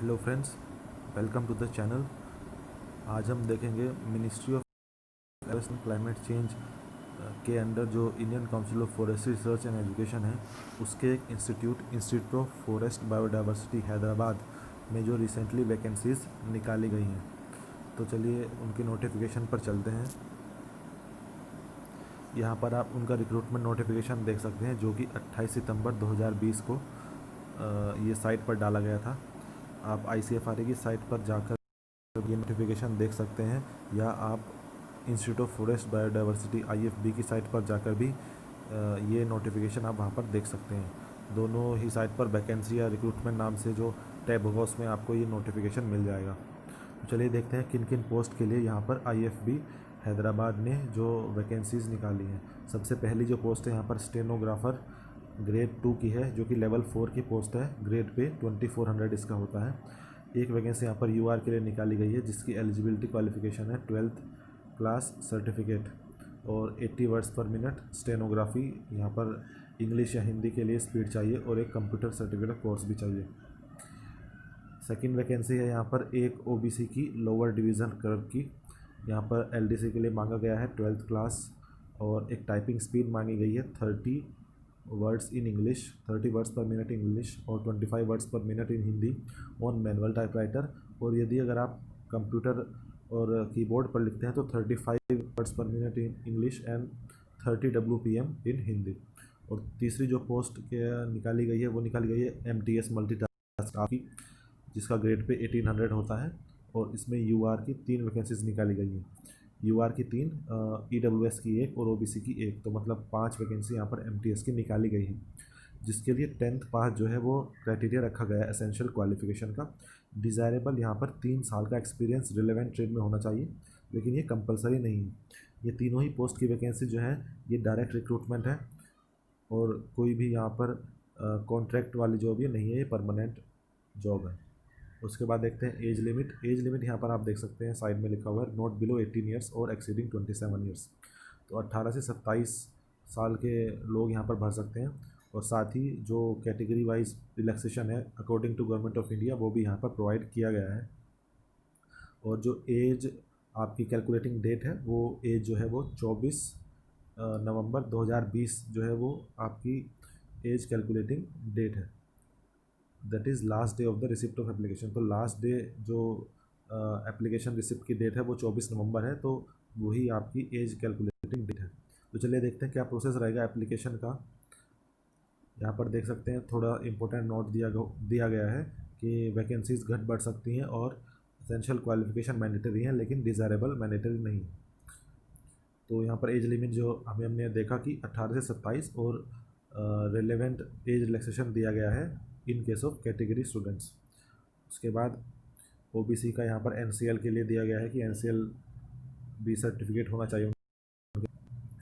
Hello friends, welcome to the channel. आज हम देखेंगे ministry of forest and climate change के अंडर जो Indian council of forestry research and education है, उसके एक institute of forest biodiversity Hyderabad में जो रिसेंटली वैकेंसीज निकाली गई हैं। तो चलिए उनके नोटिफिकेशन पर चलते हैं। यहाँ पर आप उनका रिक्रूटमेंट नोटिफिकेशन देख सकते हैं, जो कि 28 सितंबर 2020 को ये साइट पर डाला गया था। आप ICFRA की साइट पर जाकर ये नोटिफिकेशन देख सकते हैं, या आप institute of forest biodiversity IFB की साइट पर जाकर भी ये नोटिफिकेशन आप वहाँ पर देख सकते हैं। दोनों ही साइट पर वैकेंसी या रिक्रूटमेंट नाम से जो टैब होगा उसमें आपको ये नोटिफिकेशन मिल जाएगा। तो चलिए देखते हैं किन किन पोस्ट के लिए यहाँ पर IFB हैदराबाद ने जो वैकेंसीज़ निकाली हैं। सबसे पहली जो पोस्ट है यहाँ पर स्टेनोग्राफर ग्रेड 2 की है, जो कि लेवल 4 की पोस्ट है। ग्रेड पे 2400 इसका होता है। एक वैकेंसी यहाँ पर UR के लिए निकाली गई है, जिसकी एलिजिबिलिटी क्वालिफिकेशन है 12th क्लास सर्टिफिकेट और 80 वर्ड्स पर मिनट। स्टेनोग्राफी यहाँ पर इंग्लिश या हिंदी के लिए स्पीड चाहिए और एक कंप्यूटर सर्टिफिकेट कोर्स भी चाहिए। सेकंड वैकेंसी है यहाँ पर एक OBC की लोअर डिवीज़न क्लर्क की। यहाँ पर LDC के लिए मांगा गया है 12th क्लास और एक टाइपिंग स्पीड मांगी गई है 30 वर्ड्स इन इंग्लिश, 30 वर्ड्स पर मिनट इंग्लिश और 25 वर्ड्स पर minute in Hindi on manual typewriter. और यदि अगर आप कंप्यूटर और कीबोर्ड पर लिखते हैं तो 35 वर्ड्स पर minute in English and 30 WPM इन हिंदी। और तीसरी जो पोस्ट निकाली गई है वो निकाली गई है MTS मल्टीटास्क की, जिसका ग्रेड पे 1800 होता है। और इसमें UR की 3 वैकेंसीज निकाली गई हैं। UR की 3, EWS की 1 और OBC की 1, तो मतलब 5 वैकेंसी यहाँ पर MTS की निकाली गई हैं, जिसके लिए 10th पास जो है वो क्राइटेरिया रखा गया है एसेंशियल क्वालिफिकेशन का। डिज़ायरेबल यहाँ पर 3 साल का एक्सपीरियंस रिलेवेंट ट्रेड में होना चाहिए, लेकिन ये कंपलसरी नहीं है। ये तीनों ही पोस्ट की वैकेंसी जो है ये डायरेक्ट रिक्रूटमेंट है और कोई भी यहाँ पर कॉन्ट्रैक्ट वाली जॉब ये नहीं है, ये परमानेंट जॉब है। उसके बाद देखते हैं एज लिमिट। एज लिमिट यहाँ पर आप देख सकते हैं साइड में लिखा हुआ है नॉट बिलो 18 ईयर्स और एक्सीडिंग 27 ईयर्स। तो 18 से 27 साल के लोग यहाँ पर भर सकते हैं। और साथ ही जो कैटेगरी वाइज रिलैक्सेशन है according to government of India वो भी यहाँ पर प्रोवाइड किया गया है। और जो एज आपकी कैलकुलेटिंग डेट है वो एज जो है वो 24 नवंबर 2020 जो है वो आपकी एज कैलकुलेटिंग डेट है। That is last day of the receipt of application. तो लास्ट डे जो एप्लीकेशन रिसिप्ट की डेट है वो 24 नवंबर है, तो वही आपकी एज कैलकुलेटिंग डेट है। तो चलिए देखते हैं क्या प्रोसेस रहेगा एप्लीकेशन का। यहाँ पर देख सकते हैं थोड़ा इंपॉर्टेंट नोट दिया गया है कि वैकेंसीज घट बढ़ सकती हैं और एसेंशियल क्वालिफिकेशन मैंडेटरी है, लेकिन डिज़ायरेबल मैंडेटरी नहीं। तो यहाँ पर एज लिमिट जो हमने देखा कि 18 से 27 और रिलेवेंट एज रिलैक्सेशन दिया गया है in case of category students. उसके बाद OBC का यहाँ पर NCL के लिए दिया गया है कि NCL भी सर्टिफिकेट होना चाहिए।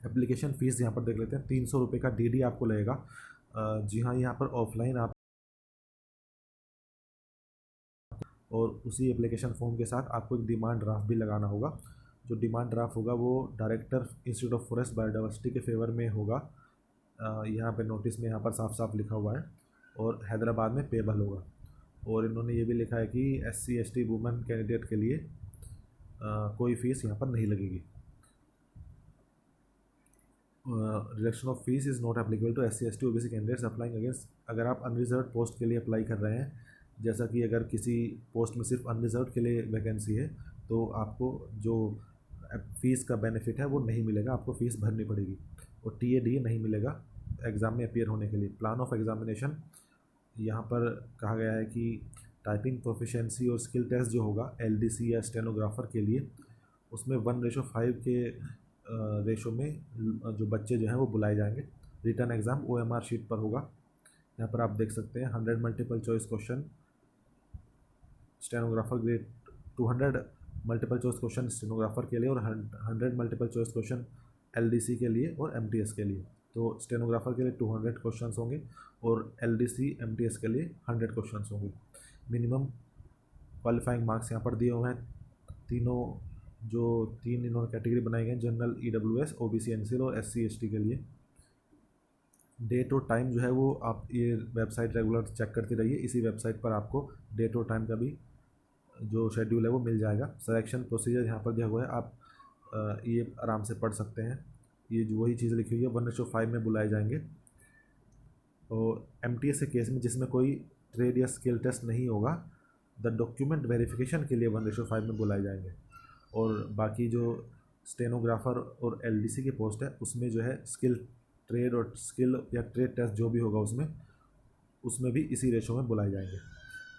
एप्लीकेशन फ़ीस यहाँ पर देख लेते हैं, 300 रुपये का DD आपको लगेगा। जी हाँ, यहाँ पर ऑफलाइन आप और उसी एप्लीकेशन फॉर्म के साथ आपको एक डिमांड ड्राफ्ट भी लगाना होगा। जो डिमांड ड्राफ्ट होगा वो director institute of forest biodiversity के फेवर में होगा। यहाँ पे नोटिस में यहाँ पर साफ साफ लिखा हुआ है और हैदराबाद में पेबल होगा। और इन्होंने ये भी लिखा है कि SC ST वुमेन कैंडिडेट के लिए कोई फ़ीस यहाँ पर नहीं लगेगी। Reduction of fees is not applicable to SC ST OBC candidates applying against. अगर आप अनरिजर्व पोस्ट के लिए अप्लाई कर रहे हैं, जैसा कि अगर किसी पोस्ट में सिर्फ अनरिजर्व के लिए वैकेंसी है, तो आपको जो फ़ीस का बेनिफिट है वो नहीं मिलेगा, आपको फ़ीस भरनी पड़ेगी। और TAD नहीं मिलेगा एग्ज़ाम में अपीयर होने के लिए। प्लान ऑफ एग्जामिनेशन यहाँ पर कहा गया है कि टाइपिंग प्रोफिशिएंसी और स्किल टेस्ट जो होगा LDC या स्टेनोग्राफर के लिए, उसमें 1:5 के रेशो में जो बच्चे जो हैं वो बुलाए जाएंगे। रिटर्न एग्ज़ाम OMR शीट पर होगा। यहाँ पर आप देख सकते हैं 100 multiple choice question stenographer grade, 200 multiple choice question stenographer के लिए और 100 मल्टीपल चॉइस क्वेश्चन LDC के लिए और MTS के लिए। तो स्टेनोग्राफर के लिए 200 क्वेश्चंस होंगे और LDC MTS के लिए 100 क्वेश्चंस होंगे। मिनिमम क्वालिफाइंग मार्क्स यहाँ पर दिए हुए हैं। तीनों जो 3 इन्होंने कैटेगरी बनाई गई हैं, जनरल, EWS, OBC NCL और SC ST के लिए। डेट और टाइम जो है वो आप ये वेबसाइट रेगुलर चेक करते रहिए, इसी वेबसाइट पर आपको डेट और टाइम का भी जो शेड्यूल है वो मिल जाएगा। सिलेक्शन प्रोसीजर यहाँ पर दिया हुआ है, आप ये आराम से पढ़ सकते हैं। ये जो वही चीज़ लिखी हुई है, 1:5 में बुलाए जाएंगे। और MTS के केस में जिसमें कोई ट्रेड या स्किल टेस्ट नहीं होगा, द डॉक्यूमेंट वेरिफिकेशन के लिए 1:5 में बुलाए जाएंगे। और बाकी जो स्टेनोग्राफर और LDC की पोस्ट है उसमें जो है स्किल ट्रेड और स्किल या ट्रेड टेस्ट जो भी होगा उसमें भी इसी रेशो में बुलाए जाएंगे।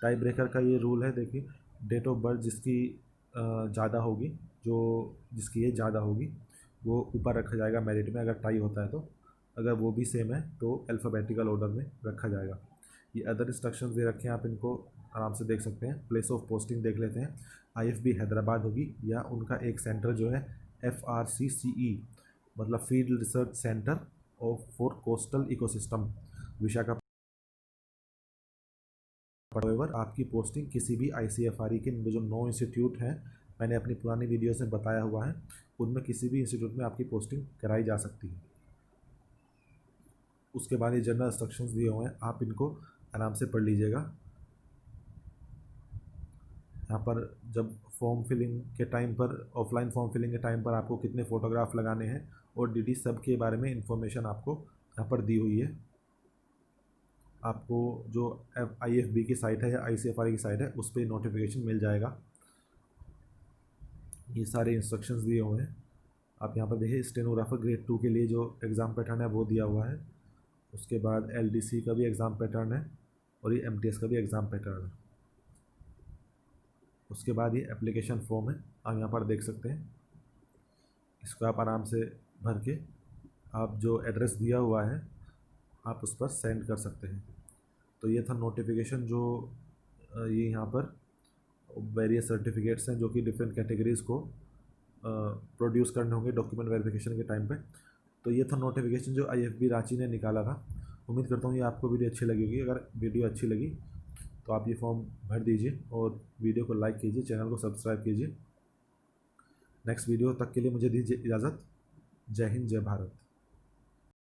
टाई ब्रेकर का ये रूल है, देखिए डेट ऑफ बर्थ जिसकी ज़्यादा होगी, जो जिसकी एज ज़्यादा होगी वो ऊपर रखा जाएगा मेरिट में, अगर टाई होता है तो। अगर वो भी सेम है तो अल्फ़ाबेटिकल ऑर्डर में रखा जाएगा। ये अदर इंस्ट्रक्शंस दे रखे हैं, आप इनको आराम से देख सकते हैं। प्लेस ऑफ पोस्टिंग देख लेते हैं। IFB हैदराबाद होगी, या उनका एक सेंटर जो है FRCCE मतलब field research centre of for coastal ecosystem, Visakhapatnam. However आपकी पोस्टिंग किसी भी ICFRE के जो 9 इंस्टीट्यूट हैं, मैंने अपनी पुरानी वीडियोस में बताया हुआ है, उनमें किसी भी इंस्टीट्यूट में आपकी पोस्टिंग कराई जा सकती है। उसके बाद ये जनरल इंस्ट्रक्शंस दिए हुए हैं, आप इनको आराम से पढ़ लीजिएगा। यहाँ पर जब फॉर्म फिलिंग के टाइम पर, ऑफलाइन फॉर्म फिलिंग के टाइम पर आपको कितने फ़ोटोग्राफ लगाने हैं और DD सब के बारे में इंफॉर्मेशन आपको यहाँ पर दी हुई है। आपको जो IFB की साइट है या ICFRE की साइट है उस पर नोटिफिकेशन मिल जाएगा। ये सारे इंस्ट्रक्शंस दिए हुए हैं। आप यहाँ पर देखिए स्टेनोग्राफर ग्रेड 2 के लिए जो एग्ज़ाम पैटर्न है वो दिया हुआ है। उसके बाद LDC का भी एग्ज़ाम पैटर्न है और ये MTS का भी एग्ज़ाम पैटर्न है। उसके बाद ये एप्लीकेशन फॉर्म है, आप यहाँ पर देख सकते हैं। इसको आप आराम से भर के आप जो एड्रेस दिया हुआ है आप उस पर सेंड कर सकते हैं। तो ये था नोटिफिकेशन, जो ये यहाँ पर वेरियस सर्टिफिकेट्स हैं जो कि डिफरेंट कैटेगरीज़ को प्रोड्यूस करने होंगे डॉक्यूमेंट वेरिफिकेशन के टाइम पे। तो ये था नोटिफिकेशन जो IFB रांची ने निकाला था। उम्मीद करता हूँ ये आपको वीडियो अच्छी लगी होगी। अगर वीडियो अच्छी लगी तो आप ये फॉर्म भर दीजिए और वीडियो को लाइक कीजिए, चैनल को सब्सक्राइब कीजिए। नेक्स्ट वीडियो तक के लिए मुझे दीजिए इजाज़त। जय हिंद, जय भारत।